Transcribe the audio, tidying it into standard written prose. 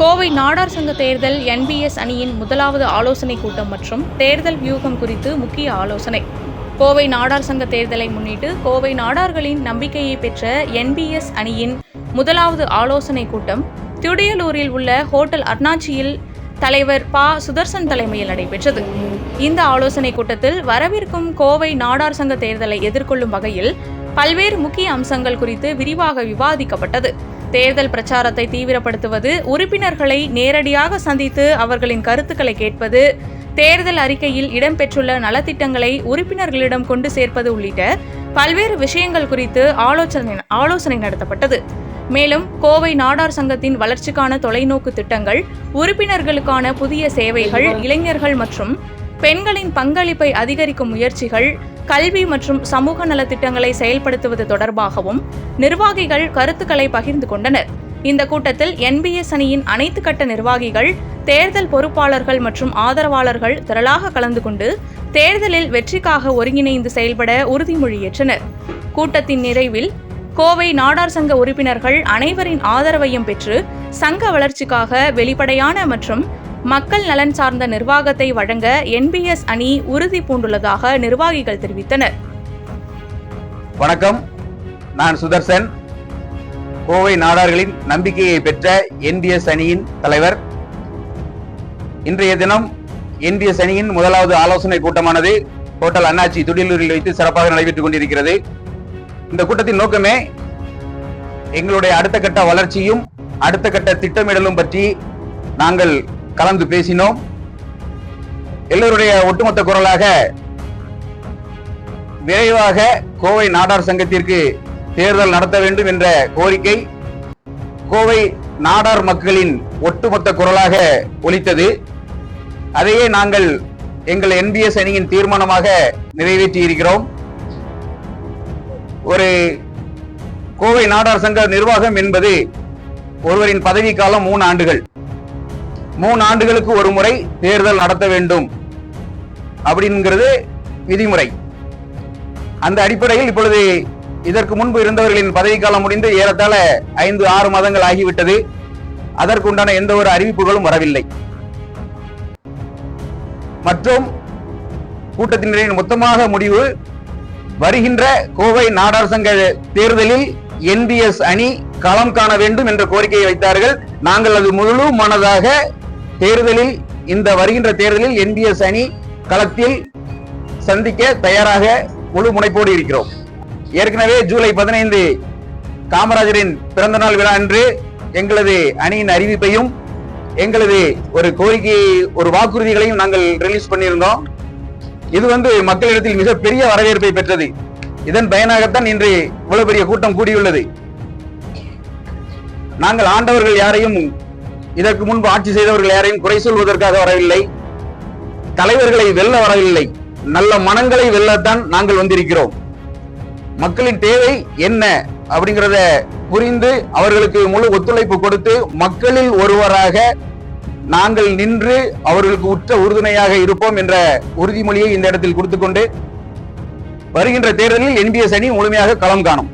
கோவை நாடார் சங்க தேர்தல் என்பிஎஸ் அணியின் முதலாவது ஆலோசனை கூட்டம் மற்றும் தேர்தல் வியூகம் குறித்து முக்கிய ஆலோசனை. கோவை நாடார் சங்க தேர்தலை முன்னிட்டு கோவை நாடார்களின் நம்பிக்கையை பெற்ற என்பிஎஸ் அணியின் முதலாவது ஆலோசனை கூட்டம் துடியலூரில் உள்ள ஹோட்டல் அருணாச்சியில் தலைவர் ப. சுதர்சன் தலைமையில் நடைபெற்றது. இந்த ஆலோசனை கூட்டத்தில் வரவிருக்கும் கோவை நாடார் சங்க தேர்தலை எதிர்கொள்ளும் வகையில் பல்வேறு முக்கிய அம்சங்கள் குறித்து விரிவாக விவாதிக்கப்பட்டது. தேர்தல் பிரச்சாரத்தை தீவிரப்படுத்துவது, உறுப்பினர்களை நேரடியாக சந்தித்து அவர்களின் கருத்துக்களை கேட்பது, தேர்தல் அறிக்கையில் இடம்பெற்றுள்ள நலத்திட்டங்களை உறுப்பினர்களிடம் கொண்டு சேர்ப்பது உள்ளிட்ட பல்வேறு விஷயங்கள் குறித்து ஆலோசனை நடத்தப்பட்டது. மேலும் கோவை நாடார் சங்கத்தின் வளர்ச்சிக்கான தொலைநோக்கு திட்டங்கள், உறுப்பினர்களுக்கான புதிய சேவைகள், இளைஞர்கள் மற்றும் பெண்களின் பங்களிப்பை அதிகரிக்கும் முயற்சிகள், கல்வி மற்றும் சமூக நலத்திட்டங்களை செயல்படுத்துவது தொடர்பாகவும் நிர்வாகிகள் கருத்துக்களை பகிர்ந்து கொண்டனர். இந்த கூட்டத்தில் என்பிஎஸ் அணியின் அனைத்து கட்ட நிர்வாகிகள், தேர்தல் பொறுப்பாளர்கள் மற்றும் ஆதரவாளர்கள் திரளாக கலந்து கொண்டு தேர்தலில் வெற்றிக்காக ஒருங்கிணைந்து செயல்பட உறுதிமொழியேற்றனர். கூட்டத்தின் நிறைவில் கோவை நாடார் சங்க உறுப்பினர்கள் அனைவரின் ஆதரவையும் பெற்று சங்க வளர்ச்சிக்காக வெளிப்படையான மற்றும் மக்கள் நலன் சார்ந்த நிர்வாகத்தை வழங்க என்பிஎஸ் அணி உறுதி பூண்டுள்ளதாக நிர்வாகிகள் தெரிவித்தனர். வணக்கம், நான் சுதர்சன், கோவை நாடார்களின் நம்பிக்கையை பெற்ற என்பிஎஸ் அணியின் தலைவர். இன்றைய தினம் என்பிஎஸ் அணியின் முதலாவது ஆலோசனை கூட்டமானது ஹோட்டல் அண்ணாச்சி துடியலூரில் வைத்து சிறப்பாக நடைபெற்றுக் கொண்டிருக்கிறது. இந்த கூட்டத்தின் நோக்கமே எங்களுடைய அடுத்த கட்ட வளர்ச்சியும் அடுத்த கட்ட திட்டமிடலும் பற்றி நாங்கள் கலந்து பேசினோம். எல்லோருடைய ஒட்டுமொத்த குரலாக விரைவாக கோவை நாடார் சங்கத்திற்கு தேர்தல் நடத்த வேண்டும் என்ற கோரிக்கை கோவை நாடார் மக்களின் ஒட்டுமொத்த குரலாக ஒலித்தது. அதையே நாங்கள் எங்கள் என்பிஎஸ் அணியின் தீர்மானமாக நிறைவேற்றி இருக்கிறோம். ஒரு கோவை நாடார் சங்க நிர்வாகம் என்பது ஒருவரின் பதவி காலம் 3 ஆண்டுகள். 3 ஆண்டுகளுக்கு ஒரு முறை தேர்தல் நடத்த வேண்டும் அப்படிங்கிறது விதிமுறை. அந்த அடிப்படையில் இப்பொழுது இதற்கு முன்பு இருந்தவர்களின் பதவிக்காலம் முடிந்து ஏறத்தாழ 5-6 மாதங்கள் ஆகிவிட்டது. அதற்குண்டான எந்த ஒரு அறிவிப்புகளும் வரவில்லை. மற்றும் கூட்டத்தினரின் மொத்தமாக முடிவு, வருகின்ற கோவை நாடார் சங்க தேர்தலில் என்பிஎஸ் அணி களம் காண வேண்டும் என்ற கோரிக்கையை வைத்தார்கள். நாங்கள் அது முழு மனதாக தேர்தலில், இந்த வருகின்ற தேர்தலில் என்பிஎஸ் அணி களத்தில் சந்திக்க தயாராக முழு முனைப்போடு இருக்கிறோம். ஏற்கனவே ஜூலை 15 காமராஜரின் பிறந்த நாள் விழா அன்று எங்களது அணியின் அறிவிப்பையும் எங்களது ஒரு கோரிக்கையை, ஒரு வாக்குறுதிகளையும் நாங்கள் ரிலீஸ் பண்ணியிருந்தோம். இது மக்களிடத்தில் மிகப்பெரிய வரவேற்பை பெற்றது. இதன் பயனாகத்தான் இன்று இவ்வளவு பெரிய கூட்டம் கூடியுள்ளது. நாங்கள் ஆண்டவர்கள் யாரையும், இதற்கு முன்பு ஆட்சி செய்தவர்கள் யாரையும் குறை சொல்வதற்காக வரவில்லை, தலைவர்களை வெல்ல வரவில்லை, நல்ல மனங்களை வெல்லத்தான் நாங்கள் வந்திருக்கிறோம். மக்களின் தேவை என்ன அப்படிங்கிறத புரிந்து அவர்களுக்கு முழு ஒத்துழைப்பு கொடுத்து மக்களில் ஒருவராக நாங்கள் நின்று அவர்களுக்கு உற்ற உறுதுணையாக இருப்போம் என்ற உறுதிமொழியை இந்த இடத்தில் கொடுத்துக்கொண்டு வருகின்ற தேர்தலில் என்பிஎஸ் அணி முழுமையாக களம் காணும்.